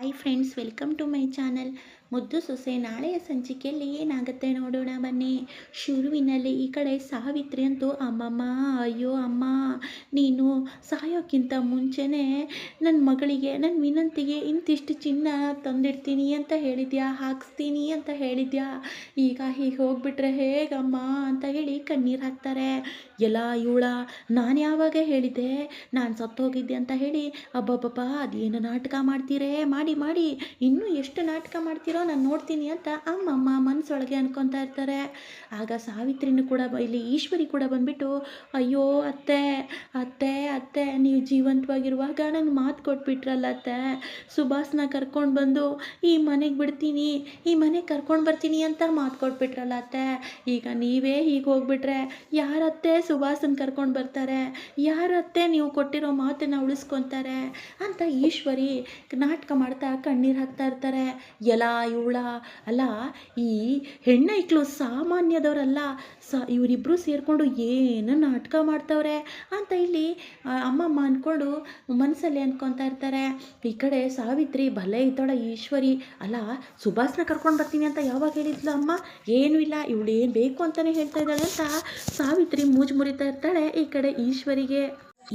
Hi friends, welcome to my channel. Muddu Sose ನಾಳೆಯ ಸಂಚಿಕೆಯಲ್ಲಿ ಏನಾಗುತ್ತೆ ನೋಡೋಣ ಬನ್ನಿ. ಶುರುವಿನಲ್ಲಿ ಈ ಕಡೆ ಸಾವಿತ್ರಿ ಅಂತೂ ಅಮ್ಮಮ್ಮ, ಅಯ್ಯೋ ಅಮ್ಮ, ನೀನು ಸಾಯೋಕ್ಕಿಂತ ಮುಂಚೆನೇ ನನ್ನ ಮಗಳಿಗೆ, ನನ್ನ ವಿನಂತಿಗೆ ಇಂತಿಷ್ಟು ಚಿನ್ನ ತಂದಿಡ್ತೀನಿ ಅಂತ ಹೇಳಿದ್ಯಾ, ಹಾಕಿಸ್ತೀನಿ ಅಂತ ಹೇಳಿದ್ಯಾ, ಈಗ ಹೀಗೆ ಹೋಗ್ಬಿಟ್ರೆ ಹೇಗಮ್ಮ ಅಂತ ಹೇಳಿ ಕಣ್ಣೀರು ಹಾಕ್ತಾರೆ. ಎಲ್ಲ ಇವಳ, ನಾನು ಯಾವಾಗ ಹೇಳಿದ್ದೆ ನಾನು ಸತ್ತೋಗಿದ್ದೆ ಅಂತ ಹೇಳಿ. ಅಬ್ಬಬ್ಬಬ್ಬ, ಅದೇನು ನಾಟಕ ಮಾಡ್ತೀರೇ, ಮಾಡಿ ಮಾಡಿ ಇನ್ನೂ ಎಷ್ಟು ನಾಟಕ ಮಾಡ್ತೀರೋ ನಾನು ನೋಡ್ತೀನಿ ಅಂತ ಅಮ್ಮಮ್ಮ ಮನಸ್ಸೊಳಗೆ ಅನ್ಕೊತಾ ಇರ್ತಾರೆ. ಆಗ ಸಾವಿತ್ರಿನೂ ಕೂಡ ಇಲ್ಲಿ ಈಶ್ವರಿ ಕೂಡ ಬಂದ್ಬಿಟ್ಟು, ಅಯ್ಯೋ ಅತ್ತೆ ಅತ್ತೆ ಅತ್ತೆ, ನೀವು ಜೀವಂತವಾಗಿರುವಾಗ ನಂಗೆ ಮಾತು ಕೊಟ್ಬಿಟ್ರಲ್ಲ ಅತ್ತೆ, ಸುಭಾಸ್ನ ಕರ್ಕೊಂಡು ಬಂದು ಈ ಮನೆಗೆ ಬಿಡ್ತೀನಿ, ಈ ಮನೆಗೆ ಕರ್ಕೊಂಡು ಬರ್ತೀನಿ ಅಂತ ಮಾತು ಕೊಟ್ಬಿಟ್ರಲ್ಲ ಅತ್ತೆ, ಈಗ ನೀವೇ ಹೀಗೆ ಹೋಗ್ಬಿಟ್ರೆ ಯಾರತ್ತೆ ಸುಭಾಸನ್ ಕರ್ಕೊಂಡು ಬರ್ತಾರೆ, ಯಾರತ್ತೆ ನೀವು ಕೊಟ್ಟಿರೋ ಮಾತನ್ನು ಉಳಿಸ್ಕೊತಾರೆ ಅಂತ ಈಶ್ವರಿ ನಾಟಕ ಮಾಡ್ತಾ ಕಣ್ಣೀರು ಹಾಕ್ತಾ ಇರ್ತಾರೆ. ಎಲ್ಲ ಇವಳ, ಅಲ್ಲ ಈ ಹೆಣ್ಣೈಕ್ಳು ಸಾಮಾನ್ಯದವರಲ್ಲ, ಇವರಿಬ್ಬರು ಸೇರಿಕೊಂಡು ಏನು ನಾಟಕ ಮಾಡ್ತವ್ರೆ ಅಂತ ಇಲ್ಲಿ ಅಮ್ಮಮ್ಮ ಅಂದ್ಕೊಂಡು ಮನಸ್ಸಲ್ಲಿ ಅಂದ್ಕೊತಾ ಇರ್ತಾರೆ. ಈ ಕಡೆ ಸಾವಿತ್ರಿ ಭಲೆ ಇದ್ದಾಳ ಈಶ್ವರಿ, ಅಲ್ಲ ಸುಭಾಸ್ನ ಕರ್ಕೊಂಡು ಬರ್ತೀನಿ ಅಂತ ಯಾವಾಗ ಹೇಳಿದ್ಲು ಅಮ್ಮ, ಏನೂ ಇಲ್ಲ ಇವಳು ಏನು ಬೇಕು ಅಂತಲೇ ಹೇಳ್ತಾ ಇದ್ದಾಳೆ ಅಂತ ಸಾವಿತ್ರಿ ಮೂಜು ಮುರಿತಾ ಇರ್ತಾಳೆ ಈ ಕಡೆ ಈಶ್ವರಿಗೆ.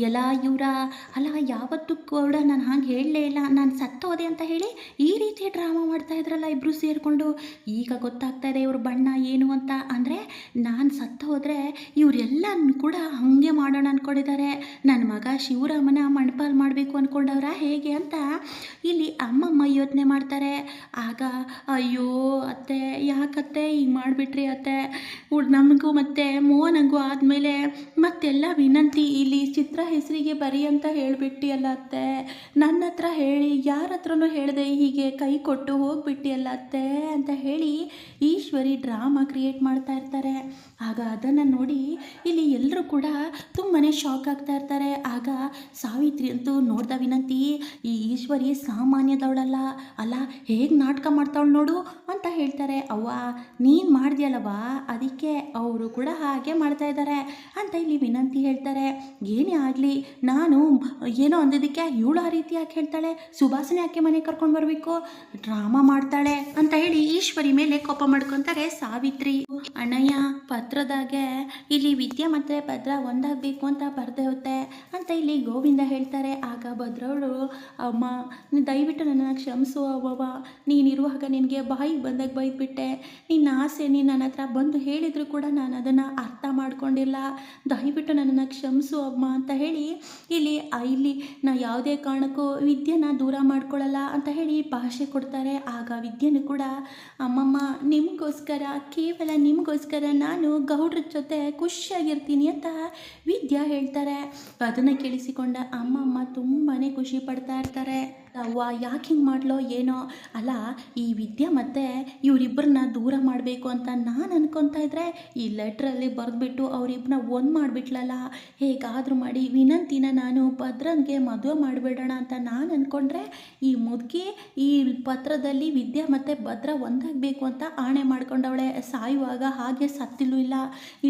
ಎಲ್ಲ ಇವರ, ಅಲ್ಲ ಯಾವತ್ತೂ ಕೂಡ ನಾನು ಹಾಗೆ ಹೇಳಲೇ ಇಲ್ಲ, ನಾನು ಸತ್ತೋದೆ ಅಂತ ಹೇಳಿ ಈ ರೀತಿ ಡ್ರಾಮಾ ಮಾಡ್ತಾ ಇದ್ರಲ್ಲ ಇಬ್ಬರು ಸೇರಿಕೊಂಡು. ಈಗ ಗೊತ್ತಾಗ್ತಾ ಇದೆ ಇವ್ರ ಬಣ್ಣ ಏನು ಅಂತ. ಅಂದರೆ ನಾನು ಸತ್ತು ಹೋದರೆ ಇವರೆಲ್ಲನೂ ಕೂಡ ಹಾಗೆ ಮಾಡೋಣ ಅಂದ್ಕೊಂಡಿದ್ದಾರೆ, ನನ್ನ ಮಗ ಶಿವರಾಮನ ಮಣ್ಪಾಲ್ ಮಾಡಬೇಕು ಅಂದ್ಕೊಂಡವ್ರ ಹೇಗೆ ಅಂತ ಇಲ್ಲಿ ಅಮ್ಮಮ್ಮ ಯೋಚನೆ ಮಾಡ್ತಾರೆ. ಆಗ ಅಯ್ಯೋ ಅತ್ತೆ, ಯಾಕತ್ತೆ ಈಗ ಮಾಡಿಬಿಟ್ರಿ ಅತ್ತೆ, ನಮಗೂ ಮತ್ತು ಮೋಹನಂಗೂ ಆದಮೇಲೆ ಮತ್ತೆಲ್ಲ ವಿನಂತಿ ಇಲ್ಲಿ ಚಿತ್ರ ಹೆಸರಿಗೆ ಬರಿ ಅಂತ ಹೇಳಿಬಿಟ್ಟಿಯಲ್ಲ ಅತ್ತೆ, ನನ್ನ ಹತ್ರ ಹೇಳಿ ಯಾರ ಹತ್ರನೂ ಹೇಳಿದೆ ಹೀಗೆ ಕೈ ಕೊಟ್ಟು ಹೋಗ್ಬಿಟ್ಟಿಯಲ್ಲ ಅತ್ತೆ ಅಂತ ಹೇಳಿ ಈಶ್ವರಿ ಡ್ರಾಮಾ ಕ್ರಿಯೇಟ್ ಮಾಡ್ತಾ ಇರ್ತಾರೆ. ಆಗ ಅದನ್ನು ನೋಡಿ ಇಲ್ಲಿ ಎಲ್ಲರೂ ಕೂಡ ತುಂಬಾ ಶಾಕ್ ಆಗ್ತಾ ಇರ್ತಾರೆ. ಆಗ ಸಾವಿತ್ರಿ ಅಂತೂ ನೋಡ್ದ ವಿನಂತಿ, ಈ ಈಶ್ವರಿ ಸಾಮಾನ್ಯದವಳಲ್ಲ, ಅಲ್ಲ ಹೇಗೆ ನಾಟಕ ಮಾಡ್ತಾವಳು ನೋಡು ಅಂತ ಹೇಳ್ತಾರೆ. ಅವ್ವ ನೀನು ಮಾಡಿದ್ಯಲ್ಲವಾ, ಅದಕ್ಕೆ ಅವರು ಕೂಡ ಹಾಗೆ ಮಾಡ್ತಾ ಇದ್ದಾರೆ ಅಂತ ಇಲ್ಲಿ ವಿನಂತಿ ಹೇಳ್ತಾರೆ. ಏನೇ ಆಗಲಿ ನಾನು ಏನೋ ಅಂದಿದ್ದಕ್ಕೆ ಇವಳು ಆ ರೀತಿ ಯಾಕೆ ಹೇಳ್ತಾಳೆ, ಸುಭಾಸನೆ ಯಾಕೆ ಮನೆಗೆ ಕರ್ಕೊಂಡು ಬರಬೇಕು, ಡ್ರಾಮಾ ಮಾಡ್ತಾಳೆ ಅಂತ ಹೇಳಿ ಈಶ್ವರಿ ಮೇಲೆ ಕೋಪ ಮಾಡ್ಕೊತಾರೆ ಸಾವಿತ್ರಿ. ಅಣ್ಣಯ್ಯ ಪತ್ರದಾಗೆ ಇಲ್ಲಿ ವಿದ್ಯಾ ಮತ್ತು ಭದ್ರ ಒಂದಾಗಬೇಕು ಅಂತ ಬರ್ದೇವುತ್ತೆ ಅಂತ ಇಲ್ಲಿ ಗೋವಿಂದ ಹೇಳ್ತಾರೆ. ಆಗ ಭದ್ರವಳು, ಅಮ್ಮ ದಯವಿಟ್ಟು ನನ್ನನ್ನು ಕ್ಷಮಿಸು ಅವ್ವ, ನೀನಿರುವಾಗ ನಿನಗೆ ಬಾಯಿಗೆ ಬಂದಾಗ ಬೈದ್ಬಿಟ್ಟೆ, ನಿನ್ನ ಆಸೆ ನೀನು ನನ್ನ ಹತ್ರ ಬಂದು ಹೇಳಿದ್ರು ಕೂಡ ನಾನು ಅದನ್ನು ಅರ್ಥ ಮಾಡ್ಕೊಂಡಿಲ್ಲ, ದಯವಿಟ್ಟು ನನ್ನನ್ನು ಕ್ಷಮಿಸು ಅಮ್ಮ ಅಂತ ಹೇಳಿ ಇಲ್ಲಿ ನಾ ಯಾವುದೇ ಕಾರಣಕ್ಕೂ ವಿದ್ಯೆನ ದೂರ ಮಾಡ್ಕೊಳ್ಳಲ್ಲ ಅಂತ ಹೇಳಿ ಭಾಷೆ ಕೊಡ್ತಾರೆ. ಆಗ ವಿದ್ಯೆನೂ ಕೂಡ, ಅಮ್ಮಮ್ಮ ನಿಮಗೋಸ್ಕರ, ಕೇವಲ ನಿಮಗೋಸ್ಕರ ನಾನು ಗೌಡ್ರ ಜೊತೆ ಖುಷಿಯಾಗಿರ್ತೀನಿ ಅಂತ ವಿದ್ಯಾ ಹೇಳ್ತಾರೆ. ಅದನ್ನು ಕೇಳಿಸಿಕೊಂಡ ಅಮ್ಮಮ್ಮ ತುಂಬಾ ಖುಷಿ ಪಡ್ತಾ ಇರ್ತಾರೆ. ಅವ್ವ ಯಾಕೆ ಹಿಂಗೆ ಮಾಡ್ಲೋ ಏನೋ, ಅಲ್ಲ ಈ ವಿದ್ಯೆ ಮತ್ತು ಇವರಿಬ್ಬರನ್ನ ದೂರ ಮಾಡಬೇಕು ಅಂತ ನಾನು ಅನ್ಕೊತಾ ಇದ್ರೆ ಈ ಲೆಟ್ರಲ್ಲಿ ಬರೆದ್ಬಿಟ್ಟು ಅವರಿಬ್ಬರನ್ನ ಒಂದು ಮಾಡಿಬಿಟ್ಲಲ್ಲ, ಹೇಗಾದರೂ ಮಾಡಿ ವಿನಂತಿನ ನಾನು ಭದ್ರನ್ಗೆ ಮದುವೆ ಮಾಡಿಬಿಡೋಣ ಅಂತ ನಾನು ಅಂದ್ಕೊಂಡ್ರೆ ಈ ಮುದುಕಿ ಈ ಪತ್ರದಲ್ಲಿ ವಿದ್ಯೆ ಮತ್ತು ಭದ್ರ ಒಂದಾಗಬೇಕು ಅಂತ ಆಣೆ ಮಾಡ್ಕೊಂಡವಳೆ, ಸಾಯುವಾಗ ಹಾಗೆ ಸತ್ತಿಲ್ಲೂ ಇಲ್ಲ,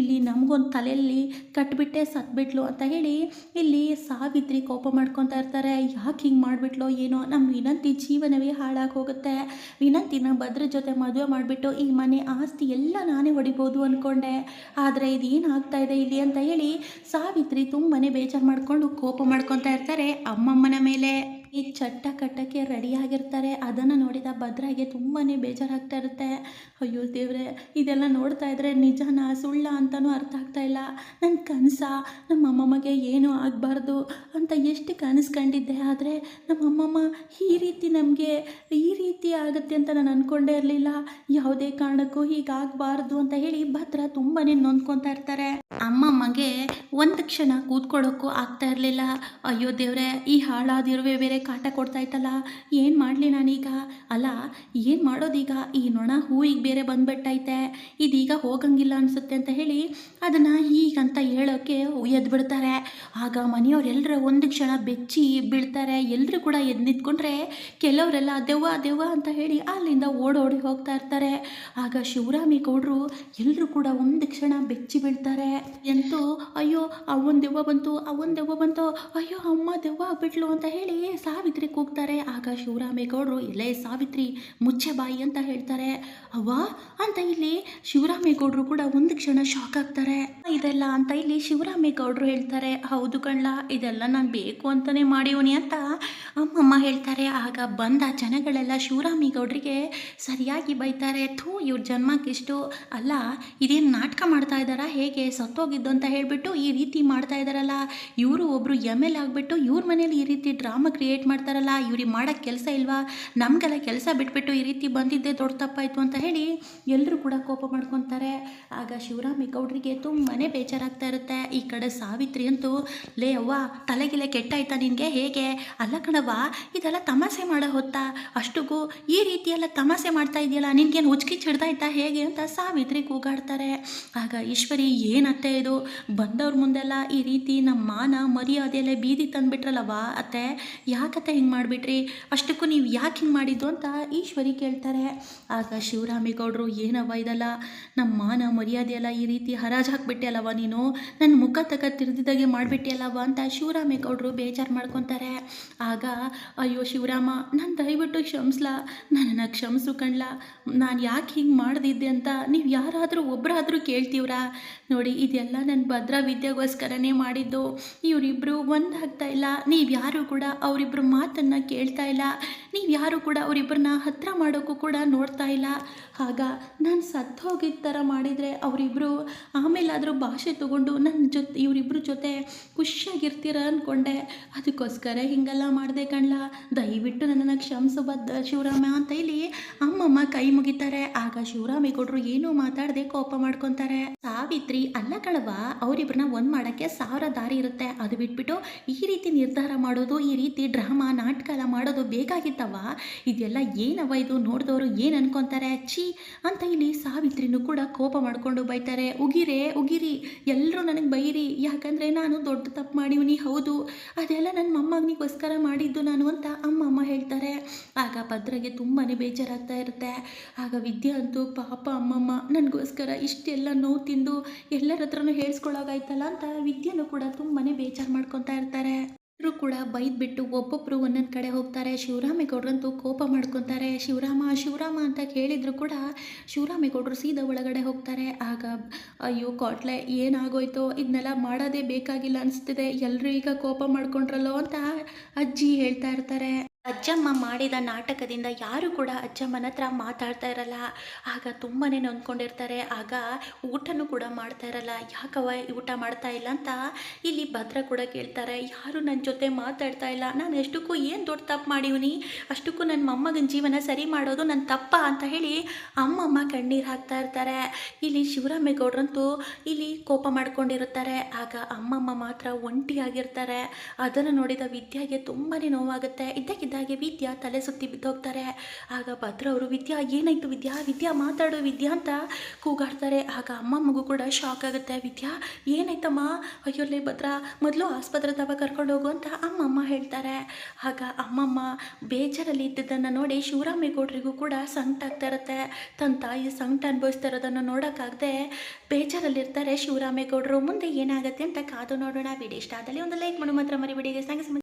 ಇಲ್ಲಿ ನಮಗೊಂದು ತಲೆಯಲ್ಲಿ ಕಟ್ಬಿಟ್ಟೆ ಸತ್ಬಿಟ್ಲು ಅಂತ ಹೇಳಿ ಇಲ್ಲಿ ಸಾವಿತ್ರಿ ಕೋಪ ಮಾಡ್ಕೊತಾ ಇರ್ತಾರೆ. ಯಾಕೆ ಹಿಂಗೆ ಮಾಡಿಬಿಟ್ಲೋ ಏನೋ, ನಮ್ಮ ವಿನಂತಿ ಜೀವನವೇ ಹಾಳಾಗಿ ಹೋಗುತ್ತೆ, ವಿನಂತಿನ ಭದ್ರ ಜೊತೆ ಮದುವೆ ಮಾಡಿಬಿಟ್ಟು ಈ ಮನೆ ಆಸ್ತಿ ಎಲ್ಲ ನಾನೇ ಹೊಡಿಬೋದು ಅಂದ್ಕೊಂಡೆ, ಆದರೆ ಇದೇನಾಗ್ತಾ ಇದೆ ಇಲ್ಲಿ ಅಂತ ಹೇಳಿ ಸಾವಿತ್ರಿ ತುಂಬಾ ಬೇಜಾರು ಮಾಡಿಕೊಂಡು ಕೋಪ ಮಾಡ್ಕೊತಾ ಇರ್ತಾರೆ ಅಮ್ಮಮ್ಮನ ಮೇಲೆ. ಈ ಚಟ್ಟ ಕಟ್ಟಕ್ಕೆ ರೆಡಿಯಾಗಿರ್ತಾರೆ. ಅದನ್ನು ನೋಡಿದ ಭದ್ರಾಗೆ ತುಂಬಾ ಬೇಜಾರಾಗ್ತಾ ಇರುತ್ತೆ. ಅಯ್ಯೋ ದೇವ್ರೆ, ಇದೆಲ್ಲ ನೋಡ್ತಾ ಇದ್ರೆ ನಿಜನ ಸುಳ್ಳ ಅಂತಲೂ ಅರ್ಥ ಆಗ್ತಾ ಇಲ್ಲ, ನನ್ನ ಕನಸ, ನಮ್ಮ ಅಮ್ಮಮ್ಮಗೆ ಏನೂ ಆಗಬಾರ್ದು ಅಂತ ಎಷ್ಟು ಕನಸು ಕಂಡಿದ್ದೆ, ಆದರೆ ನಮ್ಮ ಅಮ್ಮಮ್ಮ ಈ ರೀತಿ ನಮಗೆ ಈ ರೀತಿ ಆಗುತ್ತೆ ಅಂತ ನಾನು ಅಂದ್ಕೊಂಡೇ ಇರಲಿಲ್ಲ, ಯಾವುದೇ ಕಾರಣಕ್ಕೂ ಹೀಗಾಗಬಾರ್ದು ಅಂತ ಹೇಳಿ ಭದ್ರ ತುಂಬಾ ನೊಂದ್ಕೊತಾ ಇರ್ತಾರೆ. ಅಮ್ಮಮ್ಮಗೆ ಒಂದು ಕ್ಷಣ ಕೂತ್ಕೊಳ್ಳೋಕ್ಕೂ ಆಗ್ತಾ ಇರಲಿಲ್ಲ. ಅಯ್ಯೋ ದೇವ್ರೆ, ಈ ಹಾಳಾದಿರುವೆ ಬೇರೆ ಕಾಟ ಕೊಡ್ತಾ ಇತ್ತಲ್ಲ, ಏನು ಮಾಡಲಿ ನಾನೀಗ, ಅಲ್ಲ ಏನು ಮಾಡೋದೀಗ, ಈ ನೊಣ ಹೂವಿಗೆ ಬೇರೆ ಬಂದ್ಬಿಟ್ಟೈತೆ, ಇದೀಗ ಹೋಗಂಗಿಲ್ಲ ಅನಿಸುತ್ತೆ ಅಂತ ಹೇಳಿ ಅದನ್ನು ಹೀಗಂತ ಹೇಳೋಕ್ಕೆ ಎದ್ಬಿಡ್ತಾರೆ. ಆಗ ಮನೆಯವರೆಲ್ಲರೂ ಒಂದು ಕ್ಷಣ ಬೆಚ್ಚಿ ಬೀಳ್ತಾರೆ. ಎಲ್ಲರೂ ಕೂಡ ಎದ್ದು ನಿಂತ್ಕೊಂಡ್ರೆ ಕೆಲವರೆಲ್ಲ ದೆವ್ವ ದೆವ್ವ ಅಂತ ಹೇಳಿ ಅಲ್ಲಿಂದ ಓಡೋಡಿ ಹೋಗ್ತಾ ಇರ್ತಾರೆ. ಆಗ ಶಿವರಾಮಿ ಗೌಡರು ಎಲ್ಲರೂ ಕೂಡ ಒಂದು ಕ್ಷಣ ಬೆಚ್ಚಿ ಬೀಳ್ತಾರೆ. ಎಂತೂ ಅಯ್ಯೋ ಅವನ ದೆವ್ವ ಬಂತು, ಅವನ ದೆವ್ವ ಬಂತು, ಅಯ್ಯೋ ಅಮ್ಮ ದೆವ್ವ ಆಗ್ಬಿಟ್ಲು ಅಂತ ಹೇಳಿ ಸಾವಿತ್ರಿ ಕೂಗ್ತಾರೆ. ಆಗ ಶಿವರಾಮೇಗೌಡರು ಎಲೆ ಸಾವಿತ್ರಿ ಮುಚ್ಚೆ ಬಾಯಿ ಅಂತ ಹೇಳ್ತಾರೆ. ಅವ್ವ ಅಂತ ಇಲ್ಲಿ ಶಿವರಾಮೇಗೌಡರು ಕೂಡ ಒಂದು ಕ್ಷಣ ಶಾಕ್ ಆಗ್ತಾರೆ. ಇದೆಲ್ಲ ಅಂತ ಇಲ್ಲಿ ಶಿವರಾಮೇಗೌಡರು ಹೇಳ್ತಾರೆ, ಹೌದು ಕಣ್ಲ, ಇದೆಲ್ಲ ನಾನು ಬೇಕು ಅಂತಾನೆ ಮಾಡಿವನಿ ಅಂತ ಅಮ್ಮಮ್ಮ ಹೇಳ್ತಾರೆ. ಆಗ ಬಂದ ಜನಗಳೆಲ್ಲ ಶಿವರಾಮೇಗೌಡರಿಗೆ ಸರಿಯಾಗಿ ಬೈತಾರೆ. ಥೂ ಇವ್ರ ಜನ್ಮಕ್ಕಿಷ್ಟು, ಅಲ್ಲ ಇದೇನು ನಾಟಕ ಮಾಡ್ತಾ ಇದ್ದಾರಾ, ಹೇಗೆ ಸತ್ತೋಗಿದ್ದು ಅಂತ ಹೇಳಿಬಿಟ್ಟು ಈ ರೀತಿ ಮಾಡ್ತಾ ಇದ್ದಾರಲ್ಲ, ಇವರು ಒಬ್ಬರು ಎಮ್ ಎಲ್ ಆಗಿಬಿಟ್ಟು ಇವ್ರ ಮನೇಲಿ ಈ ರೀತಿ ಡ್ರಾಮಾ ಕ್ರಿಯೇಟ್ ಮಾಡ್ತಾರಲ್ಲ, ಇವ್ರಿಗೆ ಮಾಡೋಕ್ಕೆ ಕೆಲಸ ಇಲ್ವಾ, ನಮಗೆಲ್ಲ ಕೆಲಸ ಬಿಟ್ಬಿಟ್ಟು ಈ ರೀತಿ ಬಂದಿದ್ದೆ ದೊಡ್ಡ ತಪ್ಪಾಯಿತು ಅಂತ ಹೇಳಿ ಎಲ್ಲರೂ ಕೂಡ ಕೋಪ ಮಾಡ್ಕೊತಾರೆ. ಆಗ ಶಿವರಾಮೇಗೌಡರಿಗೆ ತುಂಬಾ ಬೇಜಾರಾಗ್ತಾ ಇರುತ್ತೆ. ಈ ಕಡೆ ಸಾವಿತ್ರಿ ಅಂತೂ, ಲೇ ಅವ್ವ ತಲೆಗಿಲೆ ಕೆಟ್ಟಾಯ್ತಾ ನಿನಗೆ, ಹೇಗೆ, ಅಲ್ಲ ಕಣವ್ವ ಇದೆಲ್ಲ ತಮಾಷೆ ಮಾಡೋ ಹೊತ್ತಾ, ಅಷ್ಟುಗೂ ಈ ರೀತಿಯೆಲ್ಲ ತಮಾಷೆ ಮಾಡ್ತಾ ಇದೆಯಲ್ಲ, ನಿನ್ಗೇನು ಹುಚ್ಕಿ ಚಿಡ್ದಾಯ್ತಾ ಹೇಗೆ ಅಂತ ಸಾವಿತ್ರಿ ಕೂಗಾಡ್ತಾರೆ. ಆಗ ಈಶ್ವರಿ, ಏನತ್ತೆ ಇದು, ಬಂದವ್ರ ಮುಂದೆಲ್ಲ ಈ ರೀತಿ ನಮ್ಮ ಮಾನ ಮರ್ಯಾದೆಯಲ್ಲೇ ಬೀದಿ ತಂದುಬಿಟ್ರಲ್ಲವ್ವ ಅತ್ತೆ, ಯಾಕತ್ತೆ ಹಿಂಗೆ ಮಾಡಿಬಿಟ್ರಿ, ಅಷ್ಟಕ್ಕೂ ನೀವು ಯಾಕೆ ಹಿಂಗೆ ಮಾಡಿದ್ದು ಅಂತ ಈಶ್ವರಿ ಕೇಳ್ತಾರೆ. ಆಗ ಶಿವರಾಮೇಗೌಡರು, ಏನವ್ವ ಇದೆಲ್ಲ, ನಮ್ಮ ಮಾನ ಮರ್ಯಾದೆಯಲ್ಲ ಈ ರೀತಿ ಹರಾಜು ಹಾಕ್ಬಿಟ್ಟೆ ಅಲ್ಲವ ನೀನು, ನನ್ನ ಮುಖ ತಗ ತಿರ್ದಿದ್ದಾಗೆ ಮಾಡಿಬಿಟ್ಟಿಯಲ್ಲವ ಅಂತ ಶಿವರಾಮೇಗೌಡರು ಬೇಜಾರು ಮಾಡ್ಕೊತಾರೆ. ಆಗ ಅಯ್ಯೋ ಶಿವರಾಮ, ನಾನು ದಯವಿಟ್ಟು ಕ್ಷಮಿಸ್ಲಾ, ನನ್ನನ್ನು ಕ್ಷಮಿಸು ಕಣ್ಲ, ನಾನು ಯಾಕೆ ಹಿಂಗೆ ಮಾಡ್ದಿದ್ದೆ ಅಂತ ನೀವು ಯಾರಾದರೂ ಒಬ್ಬರಾದರೂ ಕೇಳ್ತೀವ್ರಾ, ನೋಡಿ ಇದೆಲ್ಲ ನನ್ನ ಭದ್ರಾ ವಿದ್ಯೆಗೋಸ್ಕರನೇ ಮಾಡಿದ್ದು, ಇವರಿಬ್ಬರು ಒಂದಾಗ್ತಾ ಇಲ್ಲ, ನೀವು ಯಾರು ಕೂಡ ಅವರಿಬ್ಬರು ಮಾತನ್ನು ಕೇಳ್ತಾ ಇಲ್ಲ, ನೀವು ಯಾರು ಕೂಡ ಅವರಿಬ್ಬರನ್ನ ಹತ್ತಿರ ಮಾಡೋಕ್ಕೂ ಕೂಡ ನೋಡ್ತಾ ಇಲ್ಲ. ಆಗ ನಾನು ಸತ್ತು ಹೋಗಿದ್ದ ಥರ ಮಾಡಿದರೆ ಅವರಿಬ್ಬರು ಆಮೇಲಾದರೂ ಭಾಷೆ ತೊಗೊಂಡು ನನ್ನ ಜೊತೆ ಇವರಿಬ್ಬರ ಜೊತೆ ಖುಷಿಯಾಗಿರ್ತೀರ ಅಂದ್ಕೊಂಡೆ, ಅದಕ್ಕೋಸ್ಕರ ಹಿಂಗೆಲ್ಲ ಮಾಡಿದೆ ಕಣ್ಲ, ದಯವಿಟ್ಟು ನನ್ನನ್ನು ಕ್ಷಮಿಸಬದ್ದ ಶಿವರಾಮ ಅಂತ ಇಲ್ಲಿ ಅಮ್ಮಮ್ಮ ಕೈ ಮುಗಿತಾರೆ. ಆಗ ಶಿವರಾಮೇಗೌಡರು ಏನೂ ಮಾತಾಡದೆ ಕೋಪ ಮಾಡ್ಕೊತಾರೆ. ಸಾವಿತ್ರಿ, ಅಲ್ಲ ಕಣವ, ಅವರಿಬ್ಬರನ್ನ ಒಂದು ಮಾಡೋಕ್ಕೆ 1000 ದಾರಿ ಇರುತ್ತೆ, ಅದು ಬಿಟ್ಬಿಟ್ಟು ಈ ರೀತಿ ನಿರ್ಧಾರ ಮಾಡೋದು, ಈ ರೀತಿ ಡ್ರಾಮಾ ನಾಟಕ ಎಲ್ಲ ಮಾಡೋದು ಬೇಕಾಗಿತ್ತವ, ಇದೆಲ್ಲ ಏನವ ಇದು, ನೋಡಿದವರು ಏನು ಅನ್ಕೊತಾರೆ, ಛೀ ಅಂತ ಇಲ್ಲಿ ಸಾವಿತ್ರಿನೂ ಕೂಡ ಕೋಪ ಮಾಡಿಕೊಂಡು ಬೈತಾರೆ. ಉಗಿರೇ ಉಗಿರಿ, ಎಲ್ಲರೂ ನನಗೆ ಬೈರಿ, ಯಾಕಂದರೆ ನಾನು ದೊಡ್ಡ ತಪ್ಪು ಮಾಡಿವ್ನಿ, ಹೌದು ಅದೆಲ್ಲ ನನ್ನ ಮೊಮ್ಮಗನಿಗೋಸ್ಕರ ಮಾಡಿದ್ದು ನಾನು ಅಂತ ಅಮ್ಮಮ್ಮ ಹೇಳ್ತಾರೆ. ಆಗ ಭದ್ರಗೆ ತುಂಬಾ ಬೇಜಾರಾಗ್ತಾ ಇರುತ್ತೆ. ಆಗ ವಿದ್ಯಾ ಅಂತೂ, ಪಾಪ ಅಮ್ಮಮ್ಮ ನನಗೋಸ್ಕರ ಇಷ್ಟೆಲ್ಲ ನೋವು ತಿಂದು ಎಲ್ಲರ ಹತ್ರನೂ ಹೇಳ್ಸ್ಕೊಳ್ಳೋಗಾಯ್ತಲ್ಲ ಅಂತ ವಿದ್ಯಾನೂ ಕೂಡ ತುಂಬಾ ಬೇಜಾರು ಮಾಡ್ಕೊತಾ ಇರ್ತಾರೆ. ಕೂಡ ಬೈದ್ಬಿಟ್ಟು ಒಬ್ಬೊಬ್ಬರು ಒಂದೊಂದು ಕಡೆ ಹೋಗ್ತಾರೆ. ಶಿವರಾಮೇಗೌಡರಂತೂ ಕೋಪ ಮಾಡ್ಕೊತಾರೆ. ಶಿವರಾಮ ಶಿವರಾಮ ಅಂತ ಕೇಳಿದ್ರು ಕೂಡ ಶಿವರಾಮೇಗೌಡರು ಸೀದಾ ಒಳಗಡೆ ಹೋಗ್ತಾರೆ. ಆಗ ಅಯ್ಯೋ ಕಾಟ್ಲೆ, ಏನಾಗೋಯ್ತೋ, ಇದನ್ನೆಲ್ಲ ಮಾಡೋದೇ ಬೇಕಾಗಿಲ್ಲ ಅನಿಸ್ತಿದೆ, ಎಲ್ಲರೂ ಈಗ ಕೋಪ ಮಾಡ್ಕೊಂಡ್ರಲ್ಲೋ ಅಂತ ಅಜ್ಜಿ ಹೇಳ್ತಾ ಇರ್ತಾರೆ. ಅಜ್ಜಮ್ಮ ಮಾಡಿದ ನಾಟಕದಿಂದ ಯಾರು ಕೂಡ ಅಜ್ಜಮ್ಮನ ಹತ್ರ ಮಾತಾಡ್ತಾ ಇರಲ್ಲ. ಆಗ ತುಂಬಾ ನೊಂದ್ಕೊಂಡಿರ್ತಾರೆ. ಆಗ ಊಟನೂ ಕೂಡ ಮಾಡ್ತಾ ಇರಲ್ಲ. ಯಾಕವ ಊಟ ಮಾಡ್ತಾ ಇಲ್ಲ ಅಂತ ಇಲ್ಲಿ ಭದ್ರ ಕೂಡ ಕೇಳ್ತಾರೆ. ಯಾರು ನನ್ನ ಜೊತೆ ಮಾತಾಡ್ತಾ ಇಲ್ಲ, ನಾನು ಎಷ್ಟಕ್ಕೂ ಏನು ದೊಡ್ಡ ತಪ್ಪು ಮಾಡಿವ್ನಿ, ಅಷ್ಟಕ್ಕೂ ನನ್ನ ಮೊಮ್ಮಗನ ಜೀವನ ಸರಿ ಮಾಡೋದು ನನ್ನ ತಪ್ಪ ಅಂತ ಹೇಳಿ ಅಮ್ಮಮ್ಮ ಕಣ್ಣೀರು ಹಾಕ್ತಾ ಇರ್ತಾರೆ. ಇಲ್ಲಿ ಶಿವರಾಮೇಗೌಡರಂತೂ ಇಲ್ಲಿ ಕೋಪ ಮಾಡ್ಕೊಂಡಿರುತ್ತಾರೆ. ಆಗ ಅಮ್ಮಮ್ಮ ಮಾತ್ರ ಒಂಟಿಯಾಗಿರ್ತಾರೆ. ಅದನ್ನು ನೋಡಿದ ವಿದ್ಯಾಗೆ ತುಂಬಾ ನೋವಾಗುತ್ತೆ. ಇದ್ದಕ್ಕಿದ್ದಾಗೆ ವಿದ್ಯಾ ತಲೆ ಸುತ್ತಿ ಬಿದ್ದೋಗ್ತಾರೆ. ಆಗ ಭದ್ರ ಅವರು, ವಿದ್ಯಾ ಏನಾಯ್ತು ವಿದ್ಯಾ, ವಿದ್ಯಾ ಮಾತಾಡು ವಿದ್ಯಾ ಅಂತ ಕೂಗಾಡ್ತಾರೆ. ಆಗ ಅಮ್ಮಮ್ಮಗೂ ಕೂಡ ಶಾಕ್ ಆಗುತ್ತೆ. ವಿದ್ಯಾ ಏನಾಯ್ತಮ್ಮ, ಅಯ್ಯೋಲ್ಲೇ ಭದ್ರ, ಮೊದಲು ಆಸ್ಪತ್ರೆ ತವ ಕರ್ಕೊಂಡು ಹೋಗು ಅಂತ ಅಮ್ಮಮ್ಮ ಹೇಳ್ತಾರೆ. ಆಗ ಅಮ್ಮಮ್ಮ ಬೇಜಾರಲ್ಲಿ ಇದ್ದಿದ್ದನ್ನು ನೋಡಿ ಶಿವರಾಮೇಗೌಡರಿಗೂ ಕೂಡ ಸಂಕಟ ಆಗ್ತಾ ಇರುತ್ತೆ. ತನ್ನ ತಾಯಿ ಸಂಕಟ ಅನುಭವಿಸ್ತಾ ಇರೋದನ್ನು ನೋಡೋಕ್ಕಾಗದೆ ಬೇಜಾರಲ್ಲಿರ್ತಾರೆ ಶಿವರಾಮೇಗೌಡರು. ಮುಂದೆ ಏನಾಗುತ್ತೆ ಅಂತ ಕಾದು ನೋಡೋಣ. ವಿಡಿಯೋ ಇಷ್ಟ ಆದಲ್ಲಿ ಒಂದು ಲೈಕ್ ಮಾಡು ಮಾತ್ರ ಮರಿಬೇಡಿ.